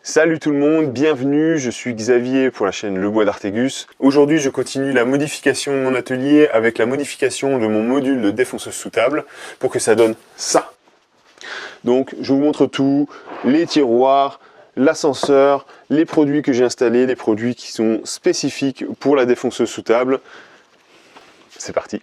Salut tout le monde, bienvenue, je suis Xavier pour la chaîne Le Bois d'Artégus. Aujourd'hui je continue la modification de mon atelier avec la modification de mon module de défonceuse sous table pour que ça donne ça. Donc je vous montre tout, les tiroirs, l'ascenseur, les produits que j'ai installés, les produits qui sont spécifiques pour la défonceuse sous table. C'est parti.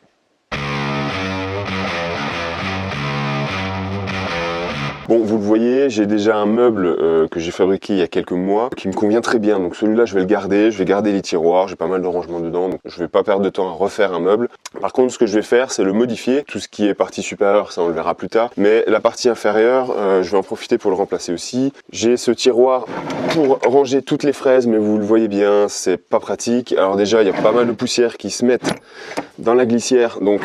Bon, vous le voyez, j'ai déjà un meuble que j'ai fabriqué il y a quelques mois qui me convient très bien. Donc celui-là, je vais le garder, je vais garder les tiroirs, j'ai pas mal de rangements dedans, donc je vais pas perdre de temps à refaire un meuble. Par contre, ce que je vais faire, c'est le modifier. Tout ce qui est partie supérieure, ça on le verra plus tard. Mais la partie inférieure, je vais en profiter pour le remplacer aussi. J'ai ce tiroir pour ranger toutes les fraises, mais vous le voyez bien, c'est pas pratique. Alors déjà, il y a pas mal de poussière qui se mettent dans la glissière, donc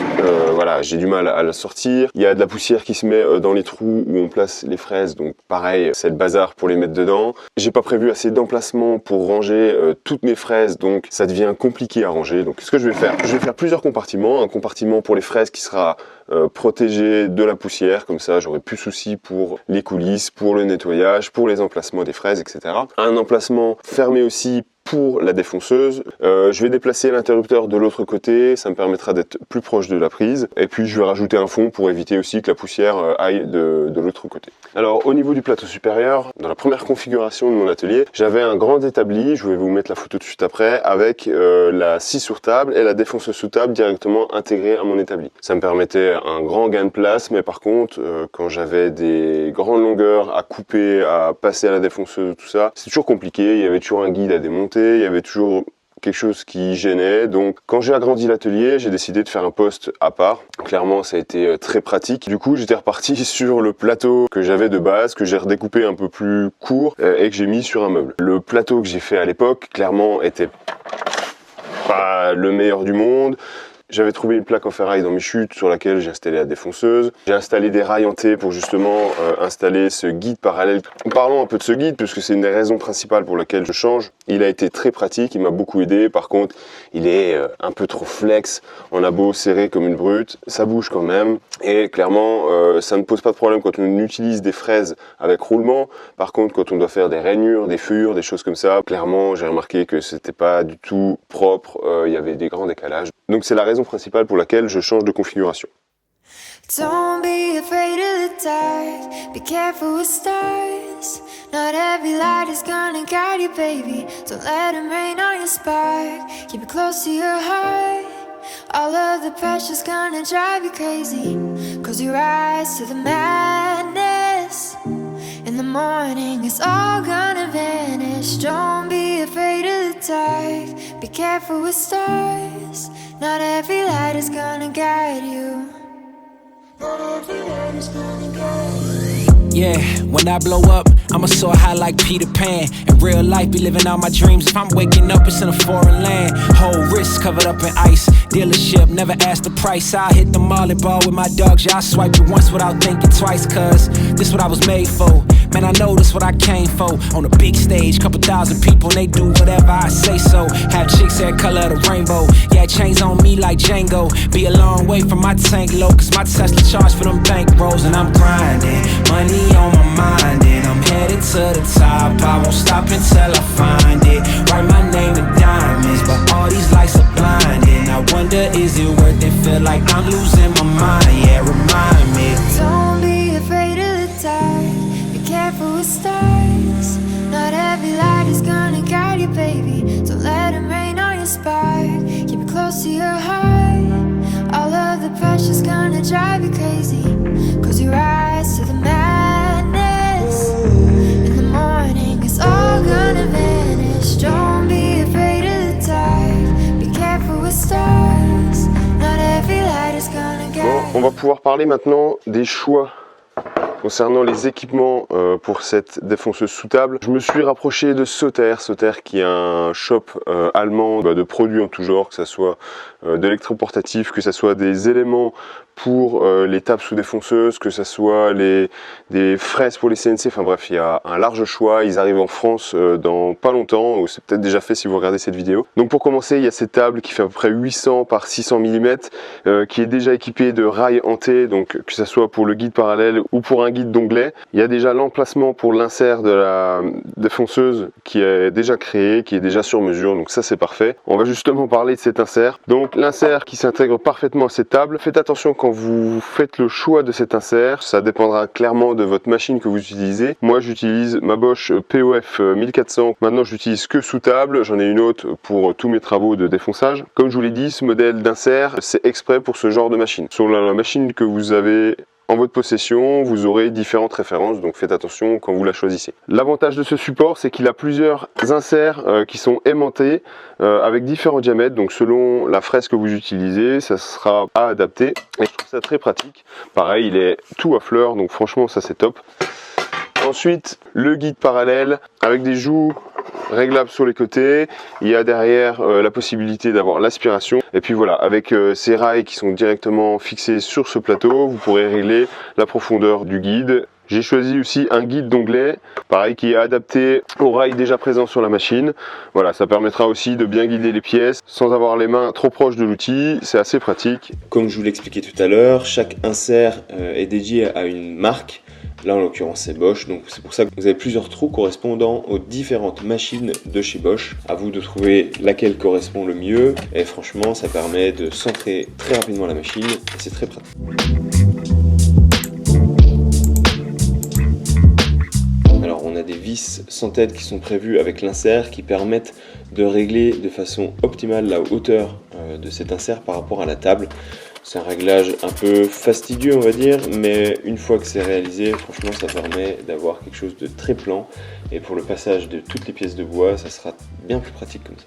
voilà, j'ai du mal à la sortir. Il y a de la poussière qui se met dans les trous où on place les fraises, donc pareil, c'est le bazar pour les mettre dedans. J'ai pas prévu assez d'emplacement pour ranger toutes mes fraises, donc ça devient compliqué à ranger. Donc ce que je vais faire plusieurs compartiments. Un compartiment pour les fraises qui sera protégé de la poussière, comme ça j'aurai plus de soucis pour les coulisses, pour le nettoyage, pour les emplacements des fraises, etc. Un emplacement fermé aussi pour la défonceuse. Je vais déplacer l'interrupteur de l'autre côté, ça me permettra d'être plus proche de la prise. Et puis je vais rajouter un fond pour éviter aussi que la poussière aille de l'autre côté. Alors au niveau du plateau supérieur, dans la première configuration de mon atelier, j'avais un grand établi, je vais vous mettre la photo tout de suite après, avec la scie sur table et la défonceuse sous table directement intégrée à mon établi. Ça me permettait un grand gain de place, mais par contre, quand j'avais des grandes longueurs à couper, à passer à la défonceuse, tout ça, c'est toujours compliqué, il y avait toujours un guide à démonter, il y avait toujours quelque chose qui gênait. Donc quand j'ai agrandi l'atelier, j'ai décidé de faire un poste à part. Clairement, ça a été très pratique. Du coup, j'étais reparti sur le plateau que j'avais de base, que j'ai redécoupé un peu plus court et que j'ai mis sur un meuble. Le plateau que j'ai fait à l'époque, clairement, était pas le meilleur du monde. J'avais trouvé une plaque en ferraille dans mes chutes sur laquelle j'ai installé la défonceuse. J'ai installé des rails en T pour justement installer ce guide parallèle. Parlons un peu de ce guide puisque c'est une des raisons principales pour laquelle je change. Il a été très pratique, il m'a beaucoup aidé. Par contre, il est un peu trop flex. On a beau serrer comme une brute, ça bouge quand même. Et clairement, ça ne pose pas de problème quand on utilise des fraises avec roulement. Par contre, quand on doit faire des rainures, des fures, des choses comme ça, clairement, j'ai remarqué que c'était pas du tout propre. Il y avait des grands décalages. Donc c'est la raison principale pour laquelle je change de configuration. Don't be afraid of the dark, be careful with stars. Not every light is gonna guide you, baby. Don't let them rain on your spark. Keep it close to your heart. All of the pressure's gonna drive you crazy. Close your eyes to the madness. In the morning it's all gonna vanish. Don't be afraid of the dark, be careful with stars. Not every light is gonna guide you. Not every light is gonna guide you. Yeah, when I blow up, I'ma soar high like Peter Pan. In real life, be living out my dreams. If I'm waking up, it's in a foreign land. Whole wrist covered up in ice. Dealership, never ask the price. I hit the mall and ball with my dogs. Yeah, I swipe it once without thinking twice. Cause this what I was made for. Man, I know this what I came for. On a big stage, couple thousand people, and they do whatever I say so. Have chicks that color of the rainbow. Yeah, chains on me like Django. Be a long way from my tank low. Cause my Tesla charge for them bank rolls. And I'm grinding, money on my mind, and I'm headed to the top. I won't stop until I find it. Write my name in diamonds, but all these lights are blinding. I wonder, is it worth it? Feel like I'm losing my mind. Yeah, remind me. Don't be afraid of the dark, be careful with stars. Not every light is gonna guide you, baby. Don't let them rain on your spark. Keep it close to your heart. All of the pressure's gonna drive you crazy. Close your eyes to the madness. In the morning it's all gonna vanish. Don't be afraid of the dark, be careful with stars. Not every light is gonna guide you. Bon, on va pouvoir parler maintenant des choix concernant les équipements pour cette défonceuse sous table. Je me suis rapproché de Soter qui est un shop allemand de produits en tout genre, que ce soit d'électroportatifs, que ce soit des éléments pour les tables sous défonceuse, que ce soit des fraises pour les CNC, enfin bref, il y a un large choix. Ils arrivent en France dans pas longtemps, ou c'est peut-être déjà fait si vous regardez cette vidéo. Donc pour commencer, il y a cette table qui fait à peu près 800 par 600 mm, qui est déjà équipée de rails en T, donc que ce soit pour le guide parallèle ou pour un guide d'onglet. Il y a déjà l'emplacement pour l'insert de la défonceuse qui est déjà créé, qui est déjà sur mesure, donc ça c'est parfait. On va justement parler de cet insert. Donc l'insert qui s'intègre parfaitement à cette table. Faites attention quand vous faites le choix de cet insert, ça dépendra clairement de votre machine que vous utilisez. Moi j'utilise ma Bosch POF 1400, maintenant j'utilise que sous table, j'en ai une autre pour tous mes travaux de défonçage. Comme je vous l'ai dit, ce modèle d'insert c'est exprès pour ce genre de machine. Sur la machine que vous avez en votre possession, vous aurez différentes références, donc faites attention quand vous la choisissez. L'avantage de ce support, c'est qu'il a plusieurs inserts qui sont aimantés avec différents diamètres, donc selon la fraise que vous utilisez, ça sera à adapter. Et je trouve ça très pratique. Pareil, il est tout à fleurs, donc franchement ça c'est top. Ensuite, le guide parallèle avec des joues réglables sur les côtés. Il y a derrière la possibilité d'avoir l'aspiration. Et puis voilà, avec ces rails qui sont directement fixés sur ce plateau, vous pourrez régler la profondeur du guide. J'ai choisi aussi un guide d'onglet, pareil, qui est adapté aux rails déjà présents sur la machine. Voilà, ça permettra aussi de bien guider les pièces sans avoir les mains trop proches de l'outil. C'est assez pratique. Comme je vous l'expliquais tout à l'heure, chaque insert est dédié à une marque. Là en l'occurrence c'est Bosch, donc c'est pour ça que vous avez plusieurs trous correspondant aux différentes machines de chez Bosch. À vous de trouver laquelle correspond le mieux, et franchement ça permet de centrer très rapidement la machine et c'est très pratique. Alors on a des vis sans tête qui sont prévues avec l'insert qui permettent de régler de façon optimale la hauteur de cet insert par rapport à la table. C'est un réglage un peu fastidieux on va dire, mais une fois que c'est réalisé, franchement ça permet d'avoir quelque chose de très plan, et pour le passage de toutes les pièces de bois, ça sera bien plus pratique comme ça.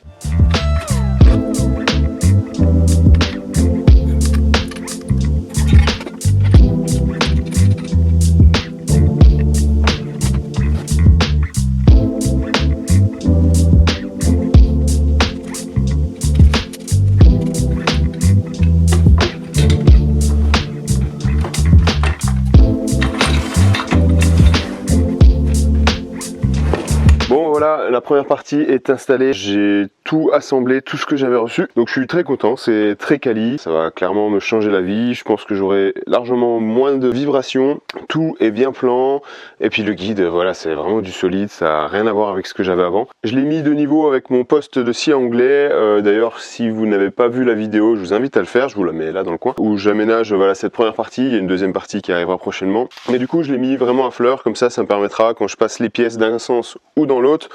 La première partie est installée, j'ai tout assemblé, tout ce que j'avais reçu, donc je suis très content, c'est très quali, ça va clairement me changer la vie. Je pense que j'aurai largement moins de vibrations, tout est bien plan, et puis le guide, voilà, c'est vraiment du solide, ça n'a rien à voir avec ce que j'avais avant. Je l'ai mis de niveau avec mon poste de scie à onglet, d'ailleurs si vous n'avez pas vu la vidéo, je vous invite à le faire, je vous la mets là dans le coin, où j'aménage voilà, cette première partie, il y a une deuxième partie qui arrivera prochainement, mais du coup je l'ai mis vraiment à fleur, comme ça me permettra quand je passe les pièces d'un sens ou dans l'autre,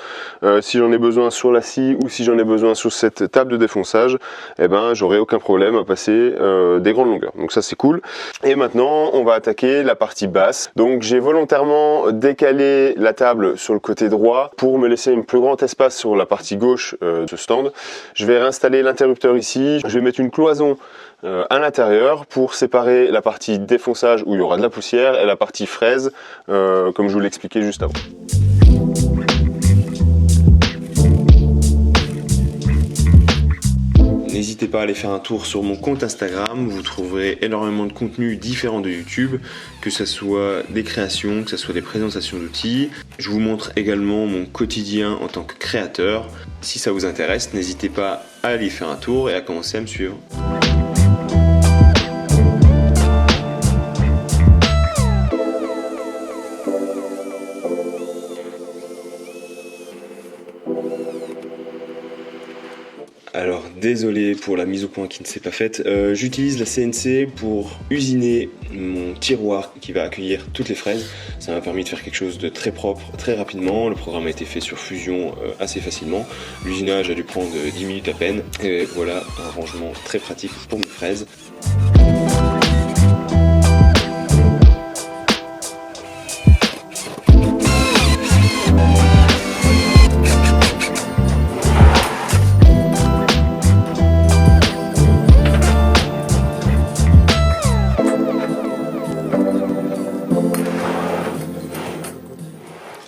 si j'en ai besoin sur la scie ou si j'en ai besoin sur cette table de défonçage, eh ben j'aurai aucun problème à passer des grandes longueurs, donc ça c'est cool. Et maintenant on va attaquer la partie basse. Donc j'ai volontairement décalé la table sur le côté droit pour me laisser un plus grand espace sur la partie gauche de ce stand. Je vais réinstaller l'interrupteur ici, je vais mettre une cloison à l'intérieur pour séparer la partie défonçage où il y aura de la poussière et la partie fraise comme je vous l'expliquais juste avant. N'hésitez pas à aller faire un tour sur mon compte Instagram, vous trouverez énormément de contenus différents de YouTube, que ce soit des créations, que ce soit des présentations d'outils. Je vous montre également mon quotidien en tant que créateur. Si ça vous intéresse, n'hésitez pas à aller faire un tour et à commencer à me suivre. Alors désolé pour la mise au point qui ne s'est pas faite, j'utilise la CNC pour usiner mon tiroir qui va accueillir toutes les fraises. Ça m'a permis de faire quelque chose de très propre, très rapidement. Le programme a été fait sur Fusion assez facilement. L'usinage a dû prendre 10 minutes à peine. Et voilà un rangement très pratique pour mes fraises.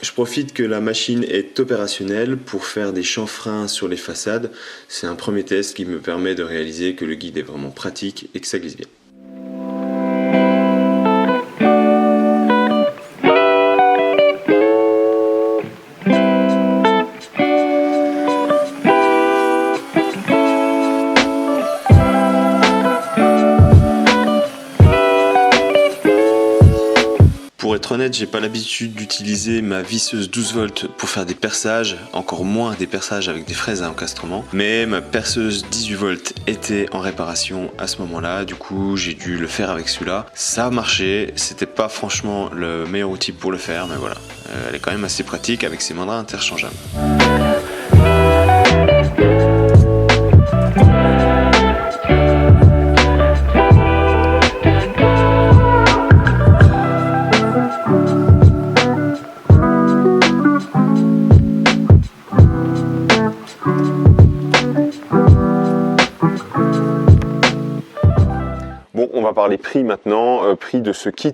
Je profite que la machine est opérationnelle pour faire des chanfreins sur les façades. C'est un premier test qui me permet de réaliser que le guide est vraiment pratique et que ça glisse bien. Pour être honnête, j'ai pas l'habitude d'utiliser ma visseuse 12 volts pour faire des perçages, encore moins des perçages avec des fraises à encastrement. Mais ma perceuse 18 volts était en réparation à ce moment-là, du coup j'ai dû le faire avec celui-là. Ça a marché, c'était pas franchement le meilleur outil pour le faire, mais voilà. Elle est quand même assez pratique avec ses mandats interchangeables. Bon, on va parler prix maintenant, prix de ce kit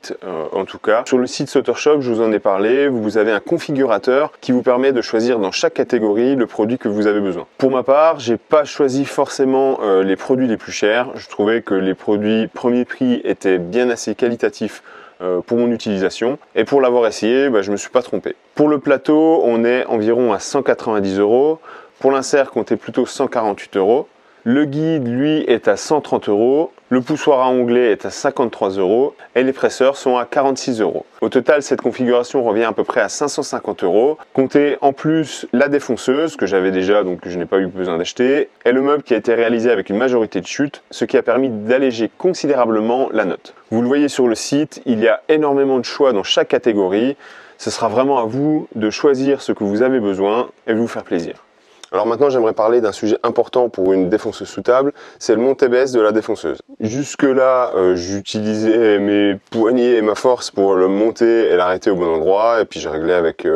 en tout cas. Sur le site Sautershop, je vous en ai parlé, vous avez un configurateur qui vous permet de choisir dans chaque catégorie le produit que vous avez besoin. Pour ma part, j'ai pas choisi forcément les produits les plus chers. Je trouvais que les produits premier prix étaient bien assez qualitatifs pour mon utilisation. Et pour l'avoir essayé, je me suis pas trompé. Pour le plateau, on est environ à 190 €. Pour l'insert, comptez plutôt 148 €. Le guide, lui, est à 130 €. Le poussoir à onglet est à 53 € et les presseurs sont à 46 €. Au total, cette configuration revient à peu près à 550 €. Comptez en plus la défonceuse que j'avais déjà, donc que je n'ai pas eu besoin d'acheter, et le meuble qui a été réalisé avec une majorité de chute, ce qui a permis d'alléger considérablement la note. Vous le voyez sur le site, il y a énormément de choix dans chaque catégorie. Ce sera vraiment à vous de choisir ce que vous avez besoin et de vous faire plaisir. Alors maintenant, j'aimerais parler d'un sujet important pour une défonceuse sous table, c'est le monté-baisse de la défonceuse. Jusque-là, j'utilisais mes poignées et ma force pour le monter et l'arrêter au bon endroit, et puis j'ai réglé avec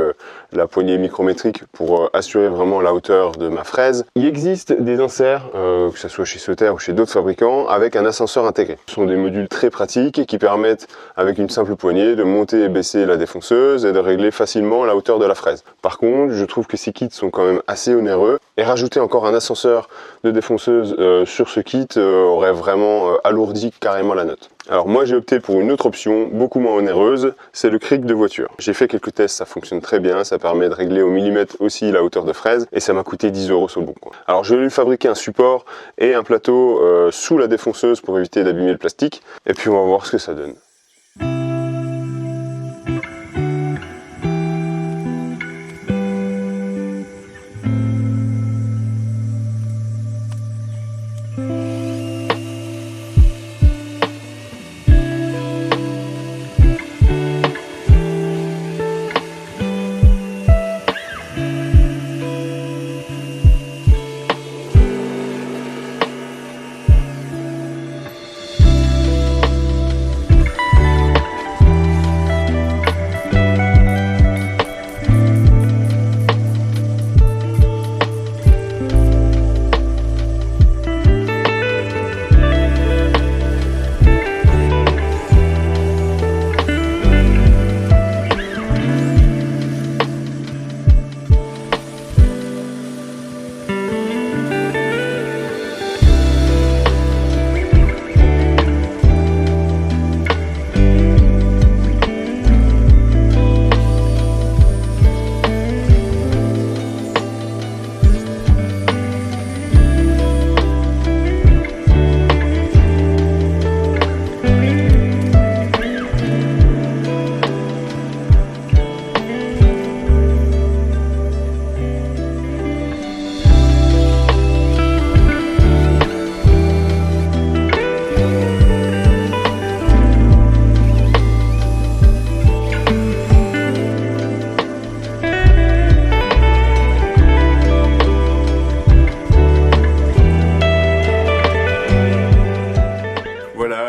la poignée micrométrique pour assurer vraiment la hauteur de ma fraise. Il existe des inserts, que ce soit chez Sauter ou chez d'autres fabricants, avec un ascenseur intégré. Ce sont des modules très pratiques qui permettent, avec une simple poignée, de monter et baisser la défonceuse et de régler facilement la hauteur de la fraise. Par contre, je trouve que ces kits sont quand même assez onéreux, et rajouter encore un ascenseur de défonceuse sur ce kit aurait vraiment alourdi carrément la note. Alors moi j'ai opté pour une autre option beaucoup moins onéreuse, c'est le cric de voiture. J'ai fait quelques tests, ça fonctionne très bien, ça permet de régler au millimètre aussi la hauteur de fraise et ça m'a coûté 10 € sur le bon coin. Alors je vais lui fabriquer un support et un plateau sous la défonceuse pour éviter d'abîmer le plastique et puis on va voir ce que ça donne.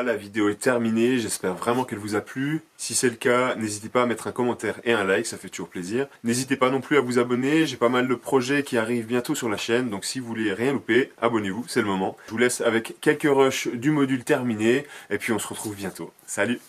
La vidéo est terminée, j'espère vraiment qu'elle vous a plu. Si c'est le cas, n'hésitez pas à mettre un commentaire et un like, ça fait toujours plaisir. N'hésitez pas non plus à vous abonner, j'ai pas mal de projets qui arrivent bientôt sur la chaîne, donc si vous voulez rien louper, abonnez-vous, c'est le moment. Je vous laisse avec quelques rushs du module terminé, et puis on se retrouve bientôt. Salut!